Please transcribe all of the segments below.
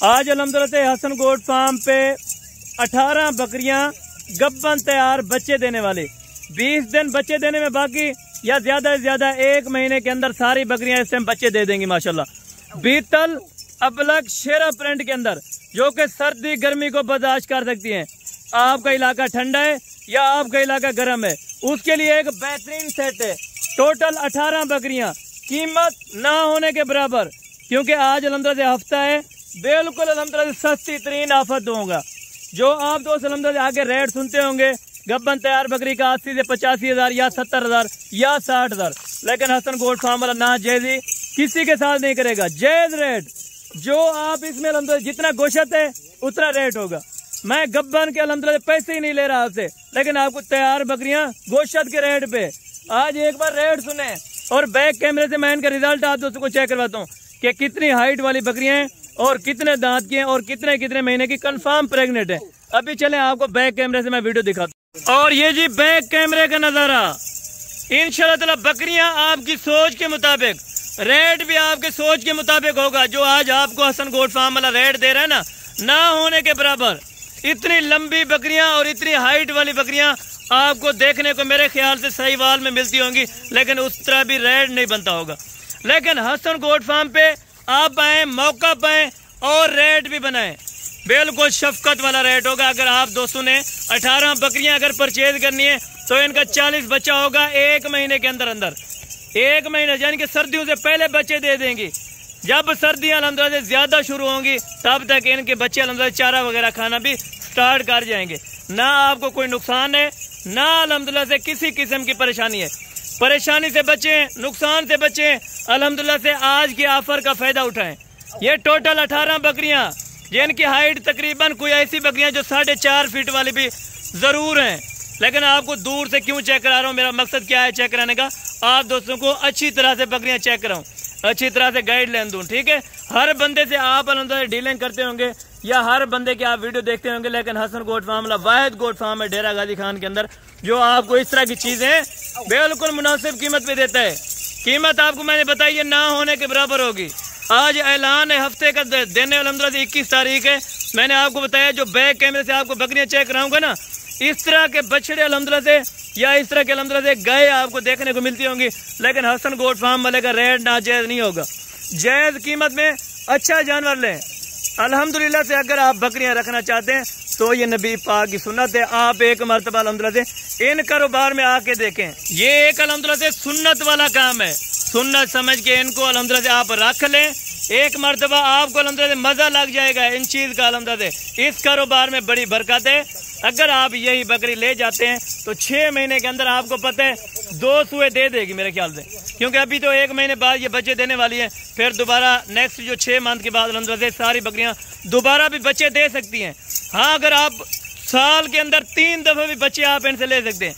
आज अल्हम्दुलिल्लाह से हसन गोट फार्म पे 18 बकरियां गब्बन तैयार बच्चे देने वाले, 20 दिन बच्चे देने में बाकी, या ज्यादा से ज्यादा 1 महीने के अंदर सारी बकरियां इस टाइम बच्चे दे देंगी माशाल्लाह। बीतल अबलग शेरा प्रिंट के अंदर, जो कि सर्दी गर्मी को बर्दाश्त कर सकती हैं। आपका इलाका ठंडा है या आपका इलाका गर्म है, उसके लिए एक बेहतरीन सेट है। टोटल 18 बकरियां, कीमत ना होने के बराबर, क्योंकि आज अल्हम्दुलिल्लाह से हफ्ता है, बिल्कुल अल्हम्दुलिल्लाह से सस्ती तरीन आफत दूंगा। जो आप दोस्त अल्हम्दुलिल्लाह आगे रेट सुनते होंगे, गब्बन तैयार बकरी का 80 से 85 हज़ार या 70 हज़ार या 60 हज़ार, लेकिन हसन गोट फार्म वाला ना जायज़ी किसी के साथ नहीं करेगा। जायज रेट जो आप इसमें अल्हम्दुलिल्लाह जितना गोशत है उतना रेट होगा। मैं गब्बन के अल्हम्दुलिल्लाह पैसे ही नहीं ले रहा आपसे, लेकिन आपको तैयार बकरियां गोशत के रेट पे। आज एक बार रेट सुने और बैक कैमरे से मैं इनका रिजल्ट आप दोस्तों को चेक करवाता हूँ कि कितनी हाइट वाली बकरियां हैं और कितने दांत की हैं और कितने कितने महीने की कंफर्म प्रेग्नेंट है। अभी चले आपको बैक कैमरे से मैं वीडियो दिखाता हूँ। और ये जी बैक कैमरे का नजारा, इंशाल्लाह ताला बकरियां आपकी सोच के मुताबिक, रेट भी आपके सोच के मुताबिक होगा। जो आज आपको हसन गोट फार्म वाला रेट दे रहा है ना होने के बराबर। इतनी लंबी बकरियां और इतनी हाइट वाली बकरियां आपको देखने को मेरे ख्याल से साहिवाल में मिलती होंगी, लेकिन उस तरह भी रेट नहीं बनता होगा। लेकिन हसन गोट फार्म पे आप आए, मौका पाए और रेट भी बनाए, बिल्कुल शफकत वाला रेट होगा। अगर आप दोस्तों ने 18 बकरियां अगर परचेज करनी है तो इनका 40 बच्चा होगा 1 महीने के अंदर अंदर। 1 महीना यानी कि सर्दियों से पहले बच्चे दे देंगी। जब सर्दियां अल्हम्दुलिल्लाह से ज्यादा शुरू होंगी तब तक इनके बच्चे अल्हम्दुलिल्लाह चारा वगैरह खाना भी स्टार्ट कर जाएंगे। ना आपको कोई नुकसान है, ना अल्हम्दुलिल्लाह से किसी किस्म की परेशानी है। परेशानी से बचें, नुकसान से बचें, अल्हम्दुलिल्लाह से आज की ऑफर का फायदा उठाएं। ये टोटल 18 बकरियां जिनकी हाइट तकरीबन, कोई ऐसी बकरियां जो 4.5 फीट वाली भी जरूर हैं, लेकिन आपको दूर से क्यों चेक करा रहा हूँ, मेरा मकसद क्या है चेक कराने का, आप दोस्तों को अच्छी तरह से बकरियां चेक कराऊं, अच्छी तरह से गाइडलाइन दूं। ठीक है, हर बंदे से आप अल्हम्दुलिल्लाह डीलिंग करते होंगे या हर बंदे के आप वीडियो देखते होंगे, लेकिन हसन गोट फार्म वाला वाहिद गोट फार्म है डेरा गाजी खान के अंदर, जो आपको इस तरह की चीजें बिल्कुल मुनासिब कीमत पे देता है। कीमत आपको मैंने बताई है ना होने के बराबर होगी। आज ऐलान है हफ्ते का दिन है, अल्हम्दुलिल्लाह से 21 तारीख है। मैंने आपको बताया जो बैक कैमरे से आपको बकरियां चेक कराऊंगा ना, इस तरह के बछड़े अल्हम्दुलिल्लाह से या इस तरह के अल्हम्दुलिल्लाह से गाय आपको देखने को मिलती होंगी, लेकिन हसन गोट फार्म वाले का रेट नाजायज नहीं होगा। जायज कीमत में अच्छा जानवर लें। अल्हम्दुलिल्लाह से अगर आप बकरियां रखना चाहते हैं तो ये नबी पाक की सुन्नत है। आप एक मरतबा अल्हम्दुलिल्लाह से इन कारोबार में आके देखें, ये एक अल्हम्दुलिल्लाह से सुन्नत वाला काम है। सुन्नत समझ के इनको अल्हम्दुलिल्लाह से आप रख लें, एक मरतबा आपको अल्हम्दुलिल्लाह से मजा लग जाएगा इन चीज का। अल्हम्दुलिल्लाह से इस कारोबार में बड़ी बरकत है। अगर आप यही बकरी ले जाते हैं तो 6 महीने के अंदर आपको पता है 2 सुए दे देगी मेरे ख्याल से, क्योंकि अभी तो 1 महीने बाद ये बच्चे देने वाली है। फिर दोबारा नेक्स्ट जो 6 मंथ के बाद अल्हम्दुलिल्लाह से सारी बकरियां दोबारा भी बच्चे दे सकती हैं। हाँ, अगर आप साल के अंदर 3 दफा भी बच्चे आप इनसे ले सकते हैं।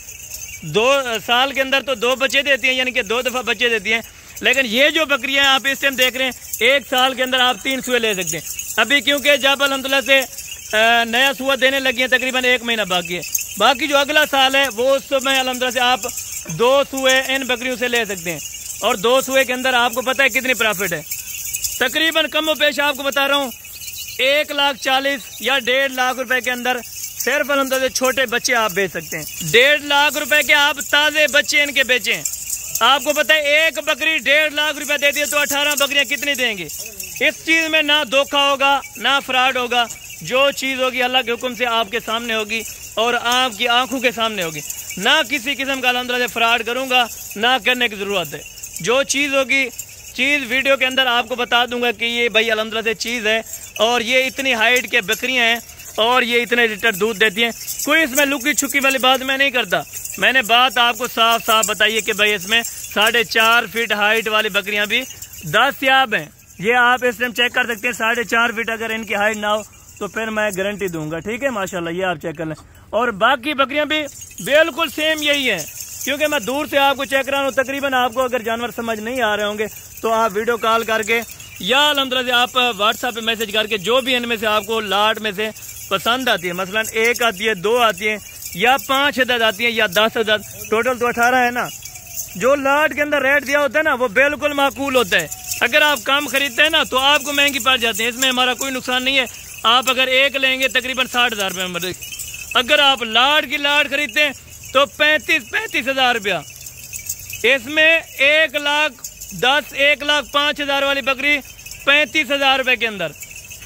2 साल के अंदर तो 2 बच्चे देती हैं, यानी कि 2 दफा बच्चे देती हैं। लेकिन ये जो बकरियां आप इस टाइम देख रहे हैं, 1 साल के अंदर आप 3 सुए ले सकते हैं। अभी क्योंकि जब अल्हम्दुलिल्लाह से नया सुआ देने लगी है, तकरीबन 1 महीना बाकी है। बाकी जो अगला साल है वो उस समय अल्हम्दुलिल्लाह से आप 2 सुए इन बकरियों से ले सकते हैं। और 2 सुए के अंदर आपको पता है कितनी प्रॉफिट है। तकरीबन कम पेश आपको बता रहा हूँ 1,40,000 या 1.5 लाख रुपए के अंदर सिर्फ अल्हम्दुलिल्लाह से छोटे बच्चे आप बेच सकते हैं। 1.5 लाख रुपए के आप ताजे बच्चे इनके बेचें। आपको पता है एक बकरी 1.5 लाख रुपए देती है तो 18 बकरियां कितनी देंगी। इस चीज में ना धोखा होगा ना फ्रॉड होगा। जो चीज होगी अल्लाह के हुक्म से आपके सामने होगी और आपकी आंखों के सामने होगी। ना किसी किस्म का अल्हम्दुलिल्लाह से फ्रॉड करूंगा, ना करने की जरूरत है। जो चीज होगी, चीज वीडियो के अंदर आपको बता दूंगा कि ये भाई अल्हम्दुलिल्लाह से चीज है और ये इतनी हाइट के बकरियां हैं और ये इतने लीटर दूध देती हैं। कोई इसमें लुकी छुकी वाली बात मैं नहीं करता। मैंने बात आपको साफ साफ बताई है कि भाई इसमें 4.5 फीट हाइट वाली बकरियां भी दस्तयाब हैं। ये आप इस टाइम चेक कर सकते हैं। 4.5 फीट अगर इनकी हाइट ना हो तो फिर मैं गारंटी दूंगा। ठीक है, माशाल्लाह, ये आप चेक कर लें। और बाकी बकरियां भी बिल्कुल सेम यही है, क्योंकि मैं दूर से आपको चेक करा रहा हूँ। तकरीबन आपको अगर जानवर समझ नहीं आ रहे होंगे तो आप वीडियो कॉल करके या अल्हम्दुलिल्लाह से आप व्हाट्सएप पे मैसेज करके जो भी इनमें से आपको लाट में से पसंद आती है, मसलन 1 आती है, 2 आती है या 5 अदद आती है या 10 अदद, टोटल तो 18 है ना। जो लाट के अंदर रेट दिया होता है ना वो बिल्कुल माकूल होता है। अगर आप कम खरीदते हैं ना तो आपको महंगी पड़ जाती है, इसमें हमारा कोई नुकसान नहीं है। आप अगर एक लेंगे तकरीबन 60,000 रुपये में। अगर आप लाट की लाट खरीदते हैं तो 35,000 रुपया। इसमें 1,10,000 1,05,000 वाली बकरी 35,000 रुपये के अंदर।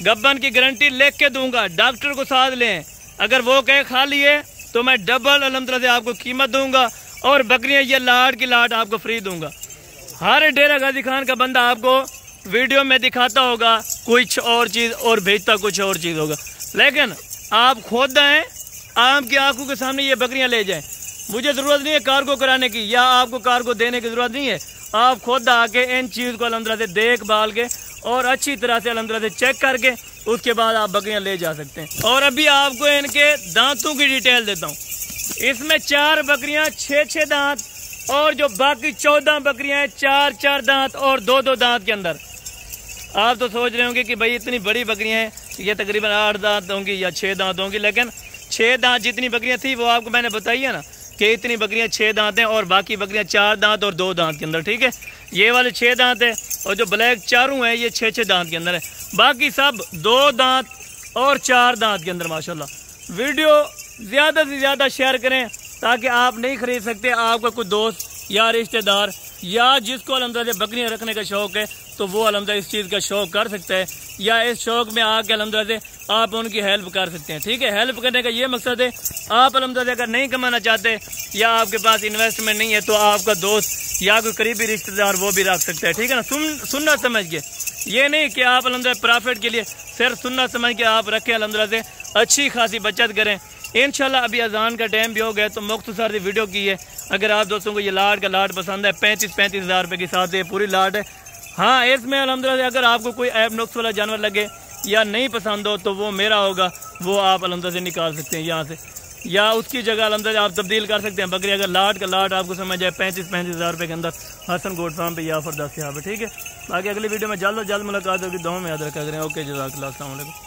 गब्बन की गारंटी लिख के दूंगा, डॉक्टर को साथ लें। अगर वो कहे खा लिए तो मैं डबल अल्हम्दुलिल्लाह से आपको कीमत दूंगा और बकरियां ये लाट की लाट आपको फ्री दूंगा। हर डेरा गाजी खान का बंदा आपको वीडियो में दिखाता होगा कुछ और चीज़ और भेजता कुछ और चीज़ होगा, लेकिन आप खुद आए, आपकी आंखों के सामने ये बकरियां ले जाएं। मुझे ज़रूरत नहीं है कार्गो कराने की या आपको कार्गो देने की ज़रूरत नहीं है। आप खुद आके इन चीज़ को अल्हम्दुलिल्लाह से देखभाल के और अच्छी तरह से अल्हम्दुलिल्लाह से चेक करके उसके बाद आप बकरियां ले जा सकते हैं। और अभी आपको इनके दांतों की डिटेल देता हूँ। इसमें 4 बकरियां 6 दांत और जो बाकी 14 बकरियां हैं 4 दांत और 2 दांत के अंदर। आप तो सोच रहे होंगे कि भाई इतनी बड़ी बकरियां हैं, ये तकरीबन 8 दांत होंगी या 6 दांत होंगी, लेकिन 6 दांत जितनी बकरियां थी वो आपको मैंने बताई है ना कि इतनी बकरियां 6 दांत हैं और बाकी बकरियां 4 दांत और 2 दांत के अंदर। ठीक है, ये वाले 6 दांत है और जो ब्लैक चारों हैं ये 6 दांत के अंदर है, बाकी सब 2 दांत और 4 दांत के अंदर माशाल्लाह। वीडियो ज़्यादा से ज़्यादा शेयर करें ताकि आप नहीं खरीद सकते, आपका कोई दोस्त या रिश्तेदार या जिसको अल्हम्दुलिल्लाह से बकरियां रखने का शौक़ है तो वो अल्हम्दुलिल्लाह इस चीज़ का शौक़ कर सकता है या इस शौक़ में आके अल्हम्दुलिल्लाह से आप उनकी हेल्प कर सकते हैं। ठीक है, हेल्प करने का ये मकसद है। आप अल्हम्दुलिल्लाह अगर नहीं कमाना चाहते या आपके पास इन्वेस्टमेंट नहीं है तो आपका दोस्त या कोई करीबी रिश्तेदार वो भी रख सकता है। ठीक है ना, सुनना समझ के, ये नहीं कि आप अल्हम्दुलिल्लाह प्रॉफिट के लिए सिर्फ सुनना समझ के आप रखें, अल्हम्दुलिल्लाह से अच्छी खासी बचत करें। इंशाल्लाह अभी अजान का टाइम भी हो गया तो मुख्तसर सी वीडियो की है। अगर आप दोस्तों को ये लाट का लाट पसंद है 35,000 रुपये के साथ ये पूरी लाट है। हाँ, इसमें अल्हम्दुलिल्लाह अगर आपको कोई ऐप नुक्स वाला जानवर लगे या नहीं पसंद हो तो वो मेरा होगा, वो आप अल्हम्दुलिल्लाह से निकाल सकते हैं यहाँ से, या उसकी जगह अल्हम्दुलिल्लाह आप तब्दील कर सकते हैं। बकरी अगर लाट का लाट आपको समझ आए 35,000 रुपये के अंदर हसन गोट फार्म पे या फिर 10 यहाँ पे। ठीक है, बाकी अगली वीडियो में जल्द मुलाकात होगी। दुआ में याद रखा करें। ओके, जज़ाकल्लाह, अस्सलाम वालेकुम।